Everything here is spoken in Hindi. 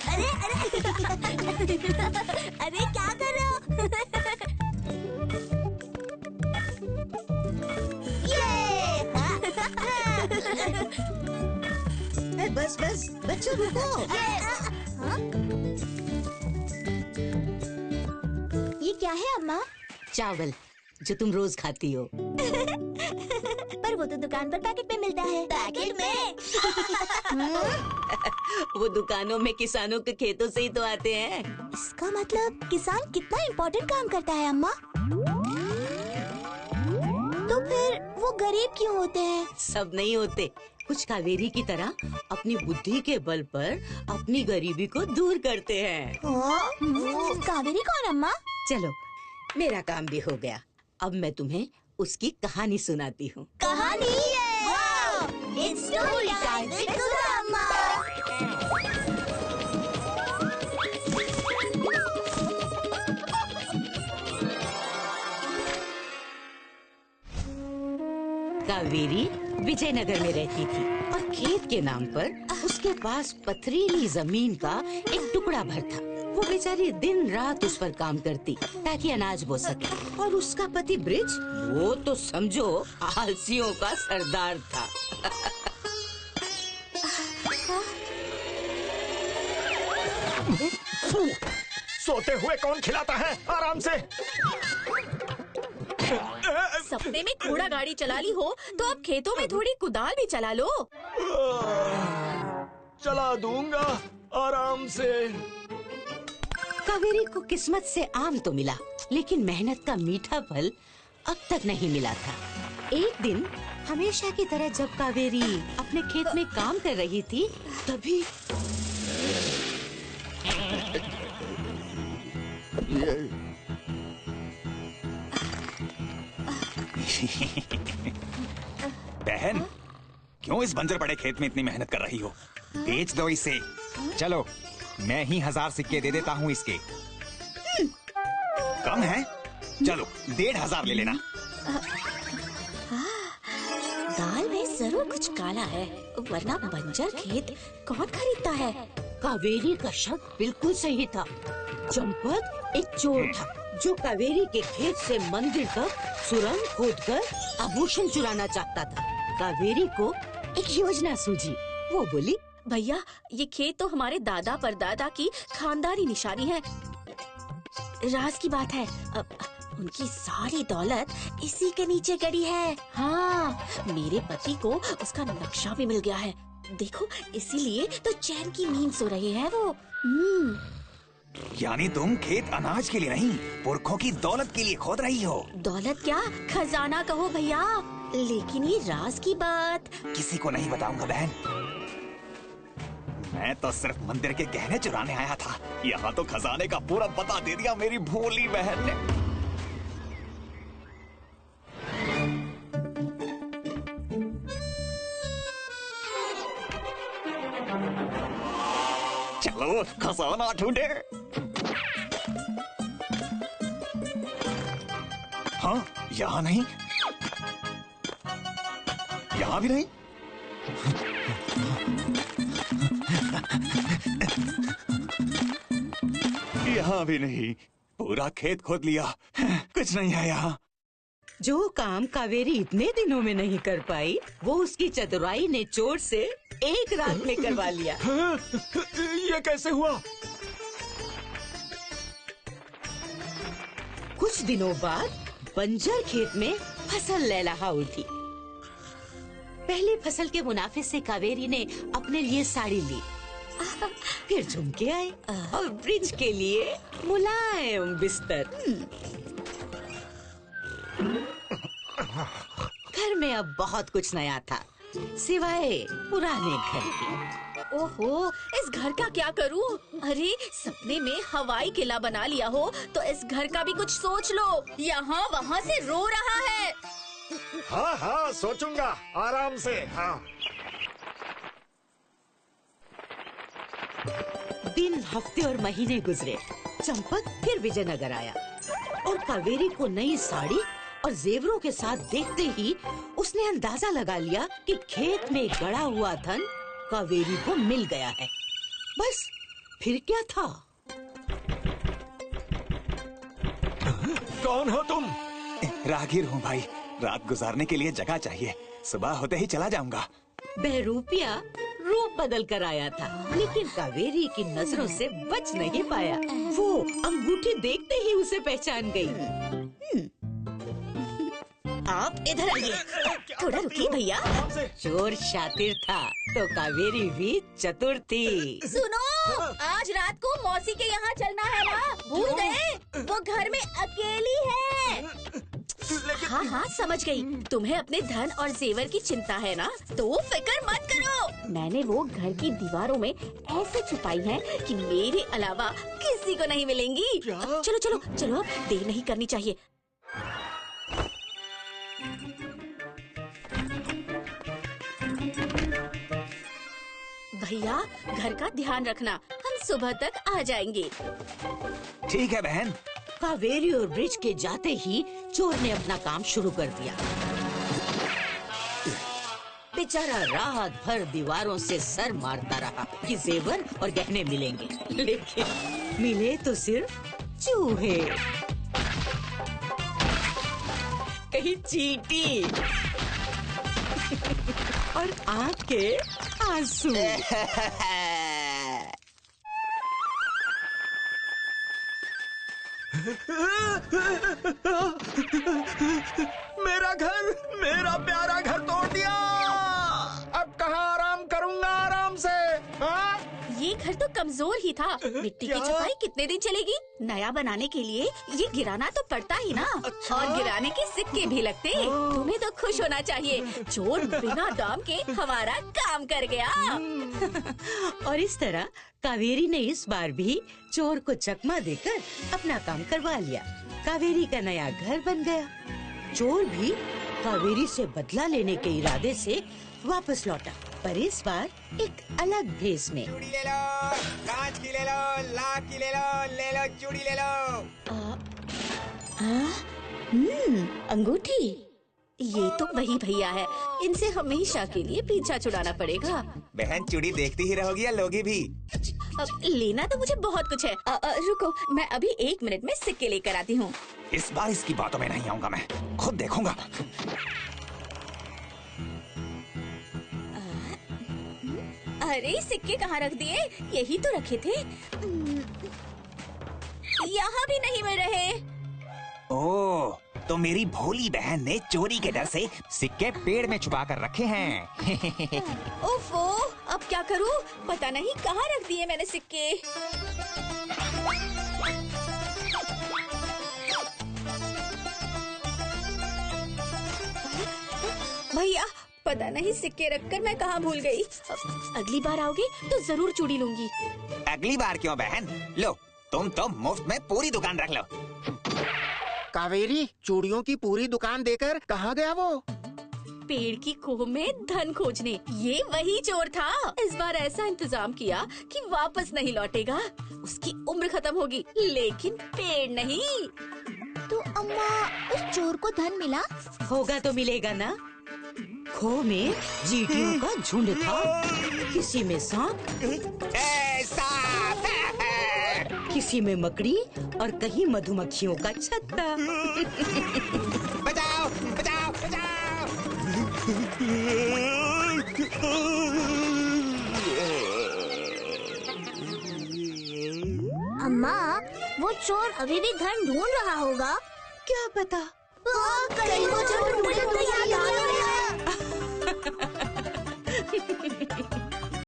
अरे अरे क्या कर रहे हो? बस बस बच्चों रुको। ये क्या है अम्मा? चावल जो तुम रोज खाती हो। पर वो तो दुकान पर पैकेट में मिलता है। पैकेट में? वो दुकानों में किसानों के खेतों से ही तो आते हैं। इसका मतलब किसान कितना इम्पोर्टेंट काम करता है अम्मा। तो फिर वो गरीब क्यों होते हैं? सब नहीं होते, कुछ कावेरी की तरह अपनी बुद्धि के बल पर अपनी गरीबी को दूर करते हैं। कावेरी कौन अम्मा? चलो मेरा काम भी हो गया, अब मैं तुम्हें उसकी कहानी सुनाती हूँ। कहानी? It's story time with सुधा अम्मा। कावेरी विजयनगर में रहती थी और खेत के नाम पर उसके पास पथरीली जमीन का एक टुकड़ा भर था। वो बेचारी दिन रात उस पर काम करती ताकि अनाज बो सके। और उसका पति ब्रिज, वो तो समझो आलसियों का सरदार था। सोते हुए कौन खिलाता है? आराम से। सपने में घोड़ा गाड़ी चला ली हो तो अब खेतों में थोड़ी कुदाल भी चला लो। चला दूंगा आराम से। कावेरी को किस्मत से आम तो मिला, लेकिन मेहनत का मीठा फल अब तक नहीं मिला था। एक दिन हमेशा की तरह जब कावेरी अपने खेत में काम कर रही थी, तभी बहन, क्यों इस बंजर पड़े खेत में इतनी मेहनत कर रही हो? बेच दो इसे। चलो मैं ही 1000 सिक्के दे देता हूँ इसके। कम है? चलो 1500 ले लेना। दाल में जरूर कुछ काला है, वरना बंजर खेत कौन खरीदता है? कावेरी का शक बिल्कुल सही था। चंपक एक चोर था जो कावेरी के खेत से मंदिर तक सुरंग खोदकर आभूषण चुराना चाहता था। कावेरी को एक योजना सूझी। वो बोली, भैया ये खेत तो हमारे दादा परदादा की खानदानी निशानी है। राज की बात है, अब उनकी सारी दौलत इसी के नीचे गड़ी है। हाँ, मेरे पति को उसका नक्शा भी मिल गया है। देखो, इसीलिए तो चैन की नींद सो रहे हैं वो। यानी तुम खेत अनाज के लिए नहीं, पुरखों की दौलत के लिए खोद रही हो। दौलत क्या, खजाना कहो भैया। लेकिन ये राज की बात किसी को नहीं बताऊंगा बहन। मैं तो सिर्फ मंदिर के गहने चुराने आया था, यहाँ तो खजाने का पूरा पता दे दिया मेरी भोली बहन ने। चलो खजाना ढूंढे। हाँ, यहाँ नहीं, यहाँ भी नहीं। यहाँ भी नहीं। पूरा खेत खोद लिया, कुछ नहीं है यहाँ। जो काम कावेरी इतने दिनों में नहीं कर पाई, वो उसकी चतुराई ने चोर से एक रात में करवा लिया। ये कैसे हुआ? कुछ दिनों बाद बंजर खेत में फसल लहलहा उठी। पहली फसल के मुनाफे से कावेरी ने अपने लिए साड़ी ली, फिर झुमके आए और ब्रिज के लिए मुलायम बिस्तर। घर में अब बहुत कुछ नया था, सिवाय पुराने घर के। ओहो, इस घर का क्या करूं? अरे सपने में हवाई किला बना लिया हो तो इस घर का भी कुछ सोच लो। यहाँ वहाँ से रो रहा है। हाँ हाँ सोचूंगा, आराम से। हाँ। दिन, हफ्ते और महीने गुजरे। चंपक फिर विजयनगर आया और कावेरी को नई साड़ी और जेवरों के साथ देखते ही उसने अंदाजा लगा लिया कि खेत में गड़ा हुआ धन कावेरी को मिल गया है। बस फिर क्या था? कौन हो तुम? राहगीर हूँ भाई, रात गुजारने के लिए जगह चाहिए, सुबह होते ही चला जाऊंगा। बहरूपिया रूप बदल कर आया था, लेकिन कावेरी की नजरों से बच नहीं पाया। वो अंगूठी देखते ही उसे पहचान गई। आप इधर आइए, थोड़ा रुकिए भैया। चोर शातिर था तो कावेरी भी चतुर थी। सुनो, आज रात को मौसी के यहाँ चलना है ना, भूल गए? वो घर में अकेली है। हाँ हाँ समझ गई, तुम्हें अपने धन और जेवर की चिंता है ना, तो फिक्र मत करो। मैंने वो घर की दीवारों में ऐसे छुपाई है कि मेरे अलावा किसी को नहीं मिलेंगी। चलो चलो चलो, अब देर नहीं करनी चाहिए। भैया घर का ध्यान रखना, हम सुबह तक आ जाएंगे। ठीक है बहन। कावेरी और ब्रिज के जाते ही चोर ने अपना काम शुरू कर दिया। बेचारा रात भर दीवारों से सर मारता रहा कि जेवर और गहने मिलेंगे, लेकिन मिले तो सिर्फ चूहे। कहीं चींटी और आँख के आंसू। मेरा घर, मेरा प्यारा घर तोड़ दिया। अब कहाँ आराम करूंगा आराम से? हाँ? ये घर तो कमजोर ही था। मिट्टी की क्या? छपाई कितने दिन चलेगी? नया बनाने के लिए ये गिराना तो पड़ता ही ना। अच्छा। और गिराने के सिक्के भी लगते। तुम्हें तो खुश होना चाहिए, चोर बिना दाम के हमारा काम कर गया। और इस तरह कावेरी ने इस बार भी चोर को चकमा देकर अपना काम करवा लिया। कावेरी का नया घर बन गया। चोर भी कावेरी से बदला लेने के इरादे से वापस लौटा, पर इस बार एक अलग भेष में। चूड़ी ले लो, कांच की ले लो, लाख की ले लो चूड़ी ले लो। अंगूठी, ये तो वही भैया है। इनसे हमेशा के लिए पीछा छुड़ाना पड़ेगा। बहन चूड़ी देखती ही रहोगी या लोगी भी? लेना तो मुझे बहुत कुछ है। रुको, मैं अभी 1 मिनट में सिक्के लेकर आती हूँ। इस बार इसकी बातों में नहीं आऊंगा, मैं खुद देखूंगा। अरे सिक्के कहाँ रख दिए? यही तो रखे थे। यहाँ भी नहीं मिल रहे। ओह, तो मेरी भोली बहन ने चोरी के डर से सिक्के पेड़ में छुपा कर रखे हैं। ओफो, अब क्या करूँ? पता नहीं कहाँ रख दिए मैंने सिक्के। भैया, पता नहीं सिक्के रखकर मैं कहाँ भूल गई। अगली बार आओगे तो जरूर चूड़ी लूंगी। अगली बार क्यों बहन? लो, तुम तो मुफ्त में पूरी दुकान रख लो। कावेरी, चूड़ियों की पूरी दुकान देकर कहाँ गया वो? पेड़ की खोह में धन खोजने। ये वही चोर था। इस बार ऐसा इंतजाम किया कि वापस नहीं लौटेगा। उसकी उम्र खत्म होगी, लेकिन पेड़ नहीं। तो अम्मा, उस चोर को धन मिला? होगा तो मिलेगा ना। खो में चींटियों का झुंड था, किसी में सांप, किसी में मकड़ी और कहीं मधुमक्खियों का छत्ता। बचाओ, बचाओ, बचाओ। अम्मा, वो चोर अभी भी धन ढूंढ रहा होगा। क्या पता? कहीं वो चोर